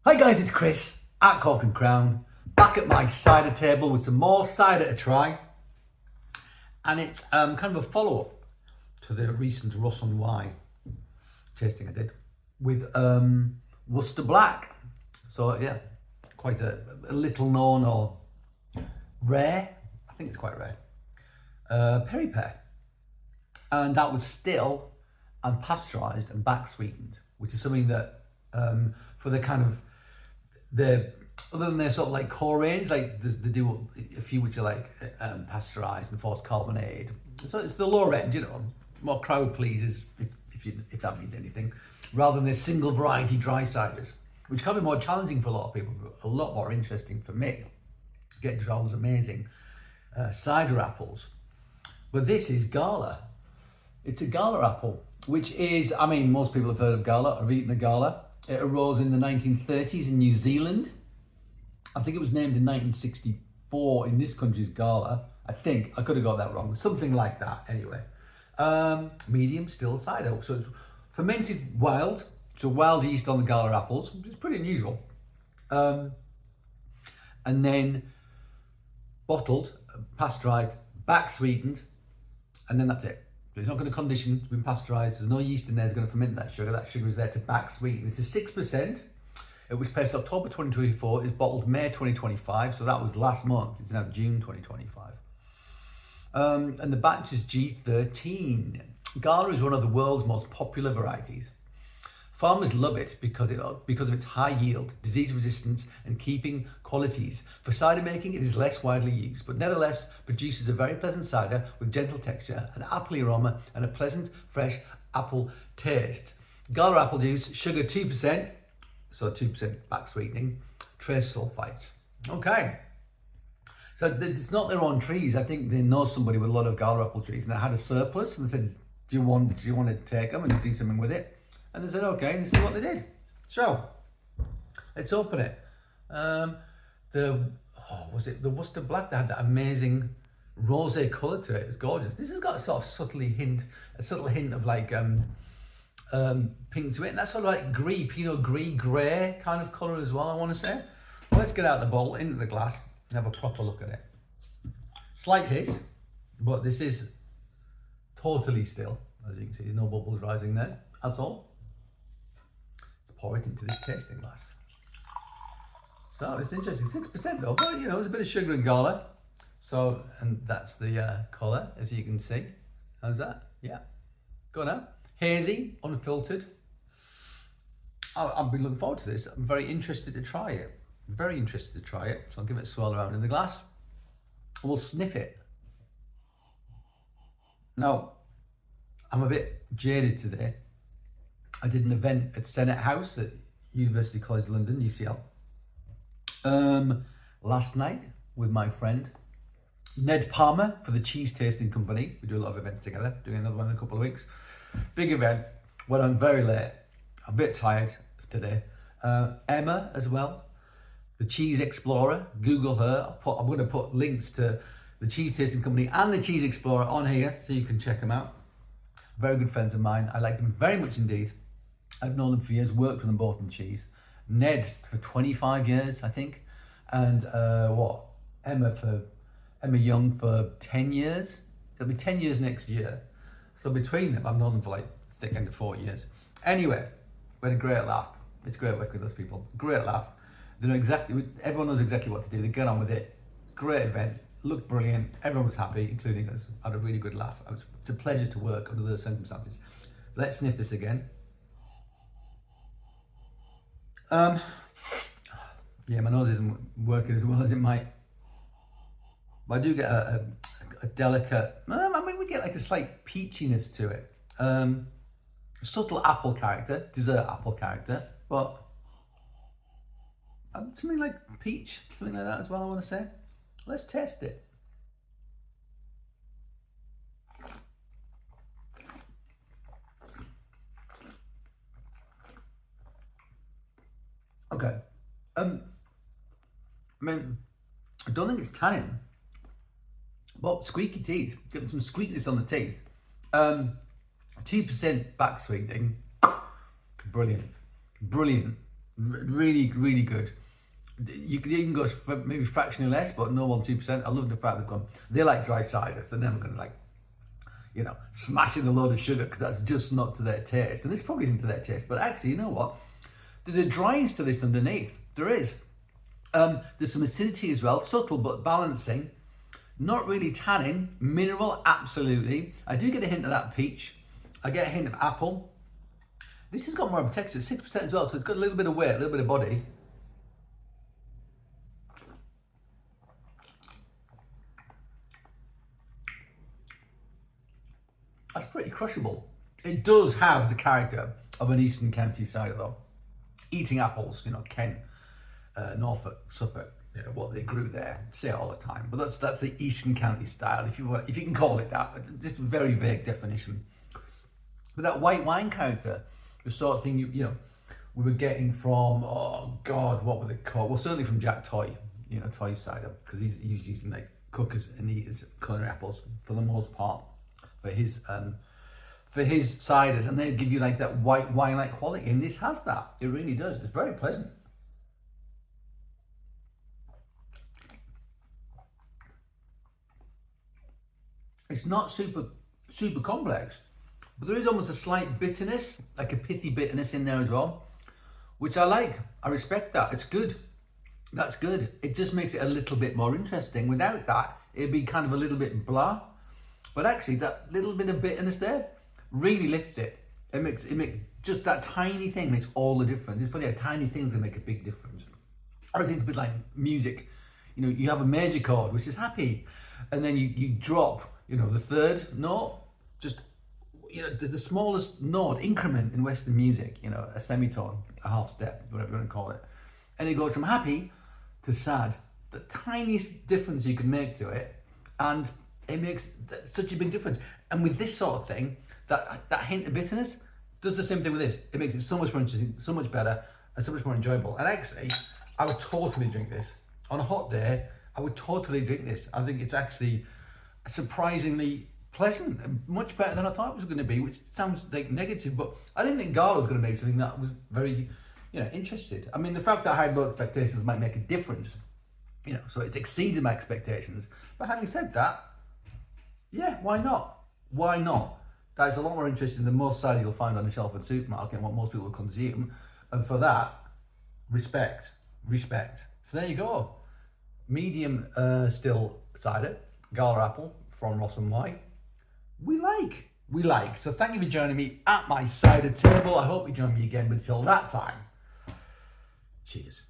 Hi guys, it's Chris at Cork and Crown, back at my cider table with some more cider to try. And it's kind of a follow-up to the recent Ross-on-Wye tasting I did with Worcester Black. So yeah, quite a little known or rare, I think it's quite rare, Perry pear. And that was still and pasteurised and back sweetened, which is something that for the kind of other than their sort of like core range, like they do a few which are like pasteurised and forced carbonated. So it's the lower end, you know, more crowd pleasers if that means anything, rather than their single variety dry ciders, which can be more challenging for a lot of people, but a lot more interesting for me. Get to try those amazing cider apples. But this is Gala. It's a Gala apple, which is, I mean, most people have heard of Gala, have eaten a Gala. It arose in the 1930s in New Zealand. I think it was named in 1964 in this country's Gala. I think, I could have got that wrong. Something like that, anyway. Medium still cider. So it's fermented wild, so wild yeast on the Gala apples, which is pretty unusual. And then bottled, pasteurised, back sweetened, and then that's it. So it's not going to condition, it's been pasteurised, there's no yeast in there that's going to ferment that sugar is there to back sweeten. This is 6%, it was pressed October 2024, it's bottled May 2025, so that was last month, it's now June 2025. And the batch is G13. Gala is one of the world's most popular varieties. Farmers love it because of its high yield, disease resistance and keeping qualities. For cider making, it is less widely used, but nevertheless produces a very pleasant cider with gentle texture, an apple aroma and a pleasant, fresh apple taste. Gala apple juice, sugar 2%, so 2% back sweetening, trace sulfites. Okay, so it's not their own trees. I think they know somebody with a lot of Gala apple trees and they had a surplus and they said, do you want to take them and do something with it? And they said, okay, and this is what they did. So, let's open it. The Worcester Black, that had that amazing rosé colour to it. It's gorgeous. This has got a sort of subtle hint of like pink to it. And that's sort of like Pinot Gris grey kind of colour as well, I want to say. Well, let's get out the bowl, into the glass, and have a proper look at it. Slight hiss, but this is totally still. As you can see, there's no bubbles rising there at all. Pour it into this tasting glass. So it's interesting, 6% though, but you know, there's a bit of sugar in Gala. So, and that's the colour, as you can see. How's that? Yeah. Go now. Hazy, unfiltered. I've been looking forward to this. I'm very interested to try it. Very interested to try it. So I'll give it a swirl around in the glass. And we'll sniff it. Now, I'm a bit jaded today. I did an event at Senate House at University College London, UCL, last night with my friend Ned Palmer for the Cheese Tasting Company. We do a lot of events together, doing another one in a couple of weeks. Big event, went on very late, I'm a bit tired today. Emma as well, the Cheese Explorer, Google her. I'm going to put links to the Cheese Tasting Company and the Cheese Explorer on here so you can check them out. Very good friends of mine, I like them very much indeed. I've known them for years, worked with them both in cheese. Ned for 25 years, I think. And Emma Young for 10 years. It'll be 10 years next year. So between them, I've known them for like thick end of 4 years. Anyway, we had a great laugh. It's great work with those people. Great laugh. They know exactly, everyone knows exactly what to do. They get on with it. Great event. Looked brilliant. Everyone was happy, including us. I had a really good laugh. It's a pleasure to work under those circumstances. Let's sniff this again. Yeah, my nose isn't working as well as it might. But I do get a delicate, I mean, we get like a slight peachiness to it. Subtle apple character, dessert apple character, but something like peach, something like that as well, I want to say. Let's test it. Okay. I mean, I don't think it's tannin, but squeaky teeth. Give them some squeakiness on the teeth. 2% back sweetening. Brilliant. Brilliant. Really, really good. You could even go for maybe fractionally less, but no more than 2%. I love the fact they've gone. They like dry cider, so they're never going to like, smash in a load of sugar because that's just not to their taste. And this probably isn't to their taste, but actually, you know what? There's a dryness to this underneath. There is. There's some acidity as well, subtle but balancing. Not really tannin, mineral, absolutely. I do get a hint of that peach. I get a hint of apple. This has got more of a texture, 6% as well, so it's got a little bit of weight, a little bit of body. That's pretty crushable. It does have the character of an Eastern County cider though. Eating apples, Kent, Norfolk, Suffolk, what they grew there. Say it all the time, but that's the Eastern County style, if you can call it that. Just a very vague definition. But that white wine character, the sort of thing we were getting from, oh God, what were they called? Well, certainly from Jack Toy, Toy cider, because he's using like cookers and eaters, culinary apples for the most part for his ciders, and they give you like that white wine-like quality, and this has that. It really does. It's very pleasant. It's not super complex, but there is almost a slight bitterness, like a pithy bitterness in there as well, which I like. I respect that. It's good. That's good. It just makes it a little bit more interesting. Without that, it'd be kind of a little bit blah. But actually, that little bit of bitterness there really lifts it. It makes just that tiny thing makes all the difference. It's funny how tiny things can make a big difference. I think it's a bit like music. You have a major chord, which is happy, and then you drop, the third note, just, the smallest note increment in Western music, a semitone, a half step, whatever you want to call it. And it goes from happy to sad. The tiniest difference you can make to it, and it makes such a big difference. And with this sort of thing, that hint of bitterness does the same thing with this. It makes it so much more interesting, so much better, and so much more enjoyable. And actually, I would totally drink this. On a hot day, I would totally drink this. I think it's actually surprisingly pleasant and much better than I thought it was going to be, which sounds like negative, but I didn't think Gala was going to make something that was very, interested. I mean, the fact that I had low expectations might make a difference, so it's exceeded my expectations. But having said that, yeah, why not? Why not? That is a lot more interesting than most cider you'll find on the shelf at the supermarket and what most people consume. And for that, respect. So there you go. Medium still cider, Gala apple from Ross-on-Wye. We like. So thank you for joining me at my cider table. I hope you join me again, but until that time, cheers.